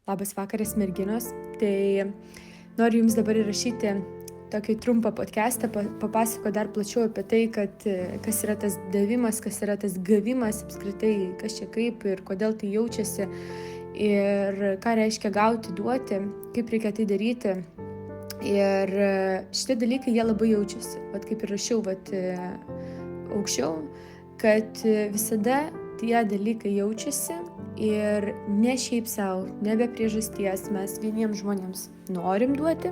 Labas vakaras, merginos. Tai noriu Jums dabar įrašyti tokį trumpą podcastą, papasako dar plačiau apie tai, kas yra tas davimas, kas yra tas gavimas, apskritai, kas čia kaip ir kodėl tai jaučiasi ir ką reiškia gauti, duoti, kaip reikia tai daryti. Ir šitie dalykai, jie labai jaučiasi. Vat kaip ir rašiau aukščiau, kad visada tie dalykai jaučiasi ir ne šiaip savo, ne be priežasties. Mes vieniems žmonėms norim duoti,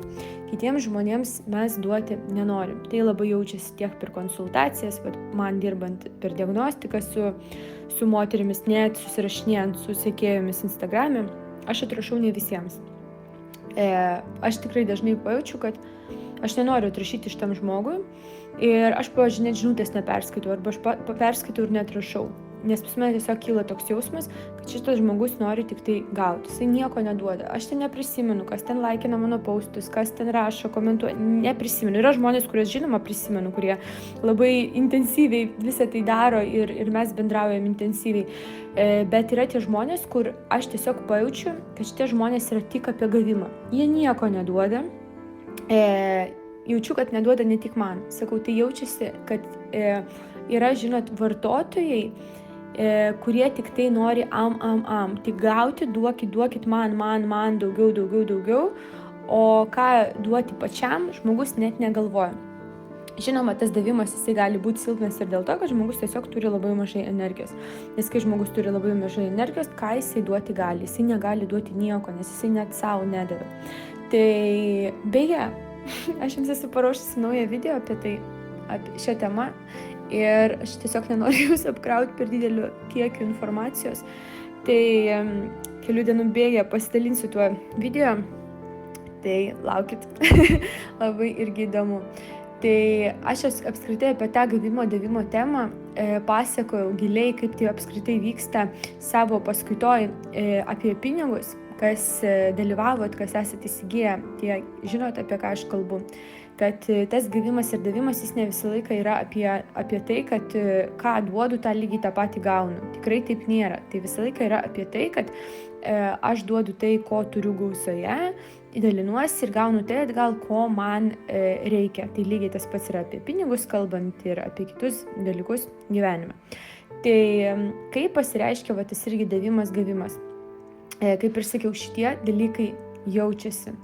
kitiems žmonėms mes duoti nenorim. Tai labai jaučiasi tiek per konsultacijas, man dirbant per diagnostiką su moterimis, net susirašinėjant su sekėjomis Instagram'e, aš atrašau ne visiems. Aš tikrai dažnai pajaučiu, kad aš nenoriu atrašyti šitam žmogui ir aš, pavyzdžiui, net žinutės neperskaitau arba aš perskaitau ir neatrašau. Nes pas mane tiesiog kyla toks jausmas, kad šitas žmogus nori tik tai gauti. Jisai nieko neduoda. Aš ten neprisimenu, kas ten laikina mano postus, kas ten rašo, komentuoja. Neprisimenu. Yra žmonės, kuriuos žinoma prisimenu, kurie labai intensyviai visą tai daro ir mes bendraujam intensyviai. Bet yra tie žmonės, kur aš tiesiog pajaučiu, kad šitie žmonės yra tik apie gavimą. Jie nieko neduoda. Jaučiu, kad neduoda ne tik man. Sakau, tai jaučiasi, kad yra, žinot, vartotojai, kurie tik tai nori tik gauti, duokit man daugiau, o ką duoti pačiam, žmogus net negalvoja. Žinoma, tas davimas jisai gali būti silpnas ir dėl to, kad žmogus tiesiog turi labai mažai energijos. Nes kai žmogus turi labai mažai energijos, ką jisai duoti gali? Jisai negali duoti nieko, nes jisai net savo nedavė. Tai beje, aš jums esu paruošusi naują video apie šią temą. Ir aš tiesiog nenoriu jūs apkrauti per dideliu kiekiu informacijos. Tai kelių dienų bėgė pasidalinsiu tuo video. Tai laukit, labai irgi įdomu. Tai aš apskritai apie tą gavimo-davimo temą pasakojau giliai, kaip tai apskritai vyksta savo paskaitoj apie pinigus. Kas dalyvavot, kas esate įsigiję, tie žinot, apie ką aš kalbu. Kad tas gavimas ir davimas jis ne visą laiką yra apie tai, kad ką duodu, tą lygiai tą patį gaunu. Tikrai taip nėra. Tai visą laiką yra apie tai, kad aš duodu tai, ko turiu gausoje, dalinuosi ir gaunu tai atgal, ko man reikia. Tai lygiai tas pats yra apie pinigus kalbant ir apie kitus dalykus gyvenime. Tai kaip pasireiškia tas irgi davimas, gavimas? Kaip ir sakiau, šitie dalykai jaučiasi.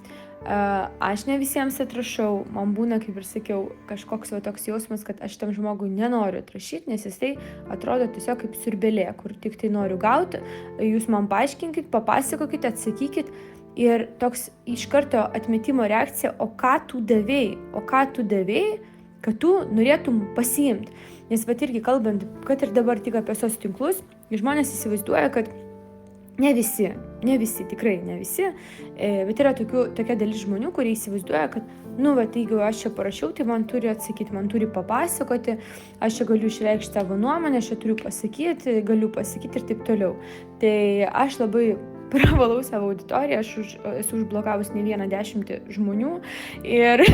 Aš ne visiems atrašau, man būna, kaip ir sakiau, kažkoks toks jausmas, kad aš tam žmogui nenoriu atrašyti, nes jisai atrodo tiesiog kaip siurbėlė, kur tik tai noriu gauti, jūs man paaiškinkit, papasakokit, atsakykit ir toks iš karto atmetimo reakcija, o ką tu davėjai, kad tu norėtum pasiimti. Nes irgi kalbant, kad ir dabar tik apie socialinius tinklus, žmonės įsivaizduoja, kad ne visi, tikrai ne visi, bet yra tokia dalis žmonių, kurie įsivaizduoja, kad, jeigu aš čia parašiau, tai man turi atsakyti, man turi papasakoti, aš čia galiu išreikšti savo nuomonę, aš čia turiu pasakyti, galiu pasakyti ir taip toliau. Tai aš labai pravalau savo auditoriją, aš esu užblokavus ne vieną 10 žmonių ir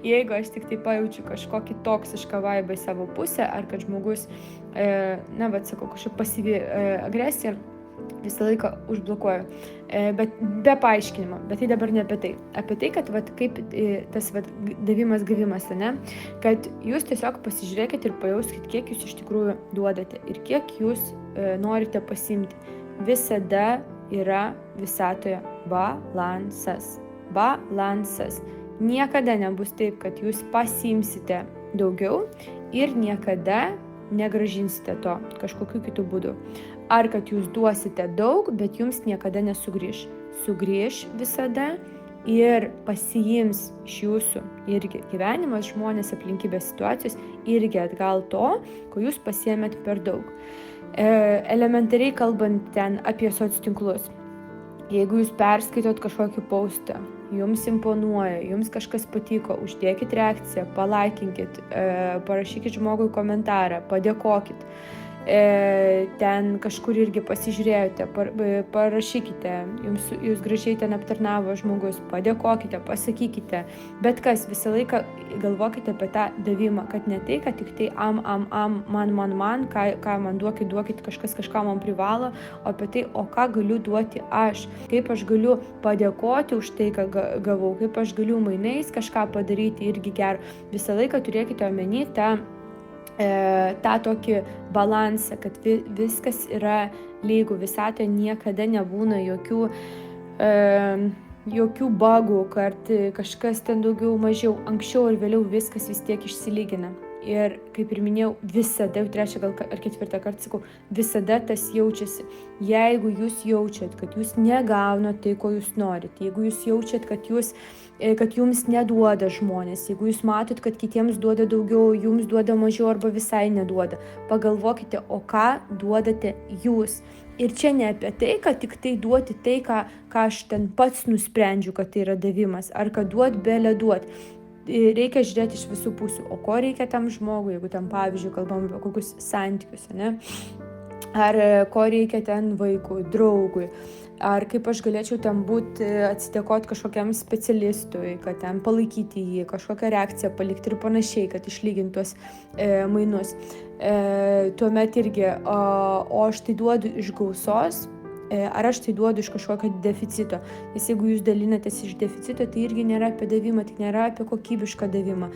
jeigu aš tik tai pajaučiu kažkokį toksišką vaibą į savo pusę, ar kad žmogus, kažkokia pasyvi agresija, visą laiką užblokuoju, bet be paaiškinimo, bet tai dabar ne apie tai. Apie tai, kad kaip tas davimas, gavimas, ne? Kad jūs tiesiog pasižiūrėkit ir pajauskit, kiek jūs iš tikrųjų duodate ir kiek jūs norite pasiimti. Visada yra visatoje balansas. Niekada nebus taip, kad jūs pasiimsite daugiau ir niekada negrąžinsite to kažkokiu kitų būdų. Ar kad jūs duosite daug, bet jums niekada nesugrįš. Sugrįš visada ir pasiims iš jūsų irgi gyvenimas, žmonės, aplinkybės, situacijos irgi atgal to, ko jūs pasiėmėt per daug. Elementariai kalbant ten apie socialinius tinklus. Jeigu jūs perskaitot kažkokį postą, jums imponuoja, jums kažkas patiko, uždėkit reakciją, palaikinkit, parašykit žmogui komentarą, padėkokit. ten kažkur irgi pasižiūrėjote, parašykite, jūs gražiai ten aptarnavo žmogus, padėkokite, pasakykite, bet kas, visą laiką galvokite apie tą davimą, kad ne tai, kad tik tai man, ką man duokit, kažkas kažką man privalo, o apie tai, o ką galiu duoti aš, kaip aš galiu padėkoti už tai, ką gavau, kaip aš galiu mainais kažką padaryti irgi gero. Visą laiką turėkite omeny tą tokį balansą, kad viskas yra lygu, visatoje niekada nebūna jokių bagų, kad kažkas ten daugiau mažiau, anksčiau ir vėliau viskas vis tiek išsilygina. Ir kaip ir minėjau, visada, jau trečią gal ar ketvirtą kartą sakau, visada tas jaučiasi. Jeigu jūs jaučiat, kad jūs negaunat tai, ko jūs norit, jeigu jūs jaučiat, kad jums neduoda žmonės, jeigu jūs matot, kad kitiems duoda daugiau, jums duoda mažiau arba visai neduoda, pagalvokite, o ką duodate jūs. Ir čia ne apie tai, kad tik tai duoti tai, ką aš ten pats nusprendžiu, kad tai yra davimas, ar kad duot, belė duot. Reikia žiūrėti iš visų pusių, o ko reikia tam žmogui, jeigu tam pavyzdžiui kalbam apie kokius santykius, ne? Ar ko reikia ten vaikui, draugui, ar kaip aš galėčiau ten būti, atsidėkoti kažkokiam specialistui, kad ten palaikyti jį, kažkokią reakciją palikti ir panašiai, kad išlygintos mainus. Tuomet irgi, o aš tai duodu iš gausos, ar aš tai duodu iš kažkokio deficito. Nes jeigu jūs dalinatės iš deficito, tai irgi nėra apie davimą, tai nėra apie kokybišką davimą.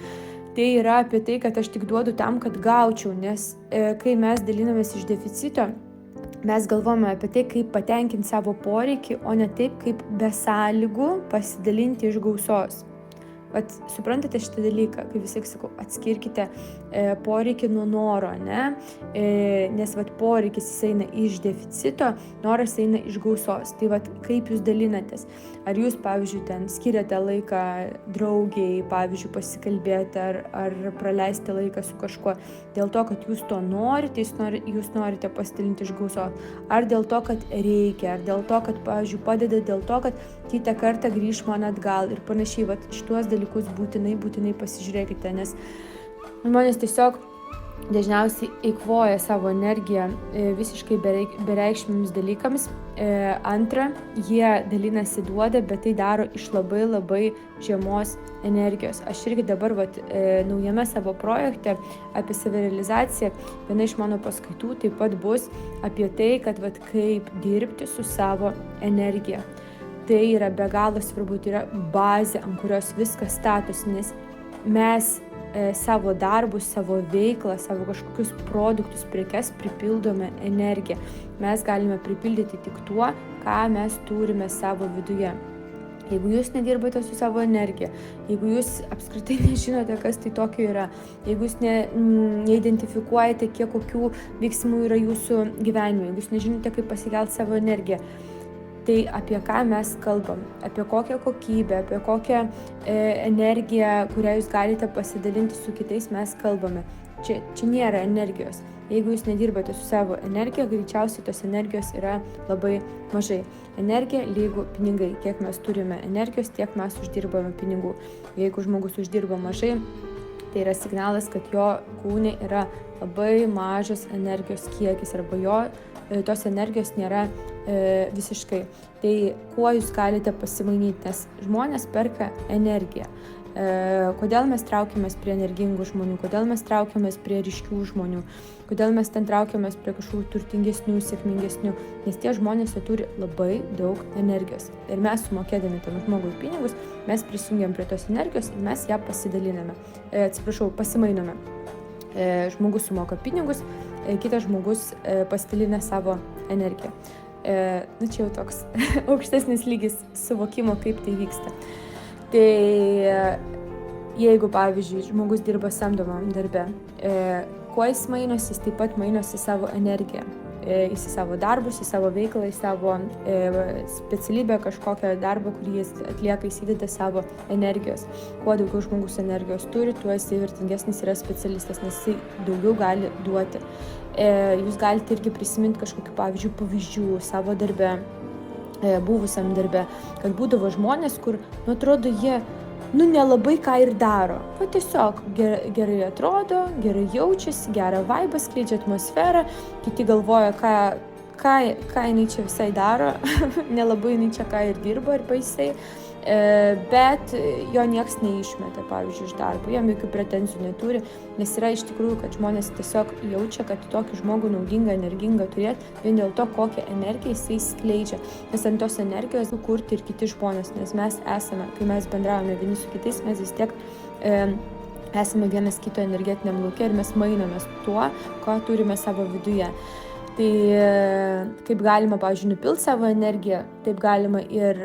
Tai yra apie tai, kad aš tik duodu tam, kad gaučiau, nes kai mes dalinamės iš deficito, mes galvojame apie tai, kaip patenkinti savo poreikį, o ne taip, kaip be sąlygų pasidalinti iš gausos. Vat suprantate šitą dalyką, kaip vis tiek sakau, atskirkite poreikį nuo noro, ne? Nes vat poreikis jis eina iš deficito, noras eina iš gausos. Tai vat kaip jūs dalinatės? Ar jūs, pavyzdžiui, ten skiriate laiką draugiai, pavyzdžiui, pasikalbėti, ar praleisti laiką su kažkuo dėl to, kad jūs to norite, jūs norite pasidalinti iš gausos, ar dėl to, kad reikia, ar dėl to, kad, pavyzdžiui, padeda dėl to, kad kitą kartą grįš man atgal ir panašiai. Vat šituos dalykus būtinai pasižiūrėkite, nes žmonės tiesiog dažniausiai eikvoja savo energiją visiškai bereikšmiams dalykams. Antra, jie dalinasi duoda, bet tai daro iš labai žemos energijos. Aš irgi dabar naujame savo projekte apie savirealizaciją, viena iš mano paskaitų taip pat bus apie tai, kad kaip dirbti su savo energija. Tai yra be galo svarbu, tai yra bazė, ant kurios viskas statosi, nes mes savo darbus, savo veiklą, savo kažkokius produktus, prekes pripildome energiją. Mes galime pripildyti tik tuo, ką mes turime savo viduje. Jeigu jūs nedirbate su savo energija, jeigu jūs apskritai nežinote, kas tai tokio yra, jeigu jūs neidentifikuojate, kiek kokių veiksmų yra jūsų gyvenime, jeigu jūs nežinote, kaip pasikelti savo energiją, tai apie ką mes kalbam, apie kokią kokybę, apie kokią energiją, kurią jūs galite pasidalinti su kitais, mes kalbame. Čia nėra energijos. Jeigu jūs nedirbate su savo energija, greičiausiai tos energijos yra labai mažai. Energija lygu pinigai. Kiek mes turime energijos, tiek mes uždirbame pinigų. Jeigu žmogus uždirba mažai, tai yra signalas, kad jo kūne yra labai mažas energijos kiekis arba jo tos energijos nėra visiškai. Tai kuo jūs galite pasimainyti, nes žmonės perka energiją. Kodėl mes traukiamės prie energingų žmonių, kodėl mes traukiamės prie ryškių žmonių, kodėl mes ten traukiamės prie kažkokių turtingesnių, sėkmingesnių, nes tie žmonės turi labai daug energijos. Ir mes sumokėdami tam žmogui pinigus, mes prisijungiam prie tos energijos ir mes ją pasimainome. Žmogus sumoka pinigus, kitas žmogus pasidalina savo energiją. Čia jau toks aukštesnis lygis suvokimo, kaip tai vyksta. Tai jeigu, pavyzdžiui, žmogus dirba samdomam darbe, kuo jis mainosi, jis taip pat mainosi savo energiją. Į savo darbus, į savo veiklą, į savo specialybę, kažkokią darbą, kurį jis atlieka, įsideda savo energijos. Kuo daugiau žmogus energijos turi, tuo jis vertingesnis yra specialistas, nes jis daugiau gali duoti. Jūs galite irgi prisiminti kažkokių, pavyzdžiui, pavyzdžių savo darbe, buvusiam darbe, kad būdavo žmonės, kur, atrodo, jie nelabai ką ir daro. O tiesiog gerai atrodo, gerai jaučiasi, gerą vaibą skleidžia atmosferą, kiti galvoja, ką jinai čia visai daro, nelabai jinai čia ką ir dirba ir baisiai, bet jo nieks neišmeta, pavyzdžiui, iš darbo, jam jokių pretenzijų neturi, nes yra iš tikrųjų, kad žmonės tiesiog jaučia, kad tokį žmogų naudingą, energingą turėti, vien dėl to, kokią energiją jisai skleidžia, nes ant tos energijos kurti ir kiti žmonės, nes mes esame, kai mes bendravome vieni su kitais, mes vis tiek esame vienas kito energetiniam lauke ir mes mainomės tuo, ko turime savo viduje. Tai kaip galima, pavyzdžiui, nupilti savo energiją, taip galima ir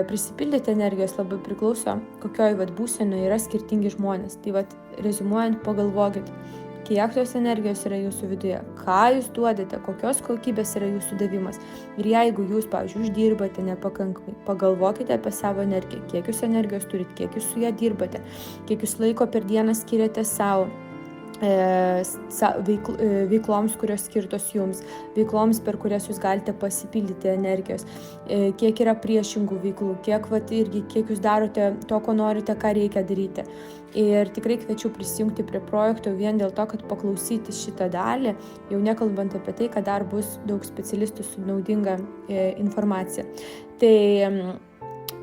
prisipildyti energijos, labai priklauso, kokioj būsenoje yra skirtingi žmonės. Tai reziumuojant, pagalvokit, kiek tos energijos yra jūsų viduje, ką jūs duodate, kokios kokybės yra jūsų davimas. Ir jeigu jūs, pavyzdžiui, uždirbate nepakankamai, pagalvokite apie savo energiją, kiek jūs energijos turite, kiek jūs su ją dirbate, kiek jūs laiko per dieną skiriate savo veikloms, kurios skirtos jums, veikloms, per kurias jūs galite pasipildyti energijos, kiek yra priešingų veiklų, kiek jūs darote to, ko norite, ką reikia daryti. Ir tikrai kviečiu prisijungti prie projekto vien dėl to, kad paklausyti šitą dalį, jau nekalbant apie tai, kad dar bus daug specialistų su naudinga informacija.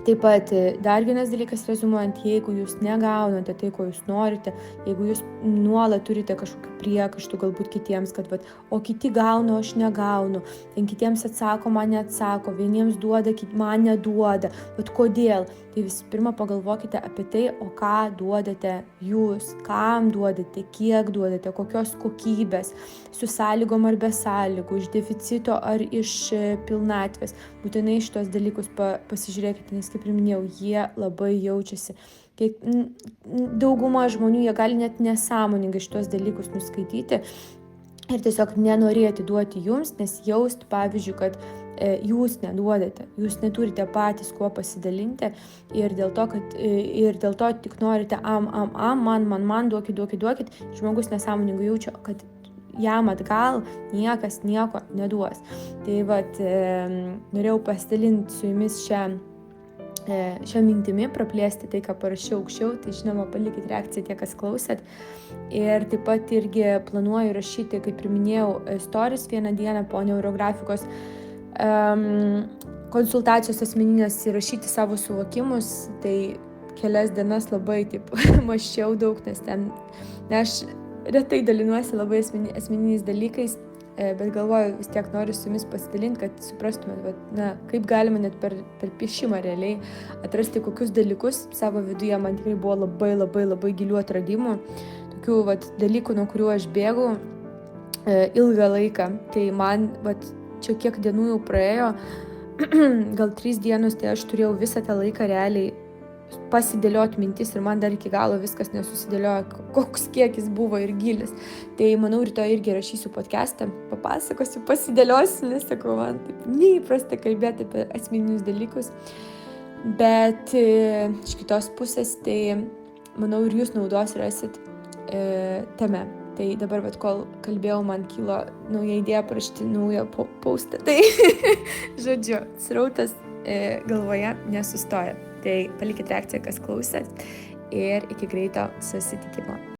Taip pat dar vienas dalykas reziumuojant, jeigu jūs negaunate tai, ko jūs norite, jeigu jūs nuolat turite kažkokių priekaištų galbūt kitiems, kad o kiti gauna, aš negaunu, ten kitiems atsako, man neatsako, vieniems duoda, man neduoda, kodėl? Tai visų pirma pagalvokite apie tai, o ką duodate jūs, kam duodate, kiek duodate, kokios kokybės, su sąlygom ar be sąlygų, iš deficito ar iš pilnatvės. Būtinai šitos dalykus pasižiūrėkite, nes kaip ir minėjau, jie labai jaučiasi. Dauguma žmonių, jie gali net nesąmoningai šitos dalykus nuskaityti ir tiesiog nenorėti duoti jums, nes jaust, pavyzdžiui, kad jūs neduodate, jūs neturite patys kuo pasidalinti ir dėl to tik norite man, duokit, žmogus nesąmoningai jaučia, kad jam atgal niekas nieko neduos. Tai norėjau pasidalinti su jumis šią mintimi, praplėsti tai, ką parašiau aukščiau, tai žinoma, palikit reakciją tie, kas klausėt. Ir taip pat irgi planuoju rašyti, kaip ir minėjau, stories vieną dieną po neurografikos konsultacijos asmeninės įrašyti savo suvokimus, tai kelias dienas labai taip mąsčiau daug, nes aš retai dalinuosi labai asmeniniais dalykais, bet galvoju, vis tiek noriu su jumis pasidalinti, kad suprastumėt, kaip galima net per piešimą realiai atrasti kokius dalykus savo viduje. Man tikrai buvo labai, labai, labai gilių atradimų, tokių dalykų, nuo kurių aš bėgau ilgą laiką. Tai man čia kiek dienų jau praėjo, gal 3 dienos, tai aš turėjau visą tą laiką realiai pasidėlioti mintis ir man dar iki galo viskas nesusidėliojo, koks kiekis buvo ir gilis. Tai manau, rytoj irgi rašysiu podcastą, papasakosiu, pasidėliosiu, nes sakau, man taip neįprasta kalbėti apie asmeninius dalykus. Bet iš kitos pusės, tai manau, ir jūs naudos rasit tame. Tai dabar, kol kalbėjau, man kilo nauja idėja parašyti naują postą. Tai, žodžiu, srautas galvoje nesustoja. Tai palikit reakciją, kas klausėt, ir iki greito susitikimo.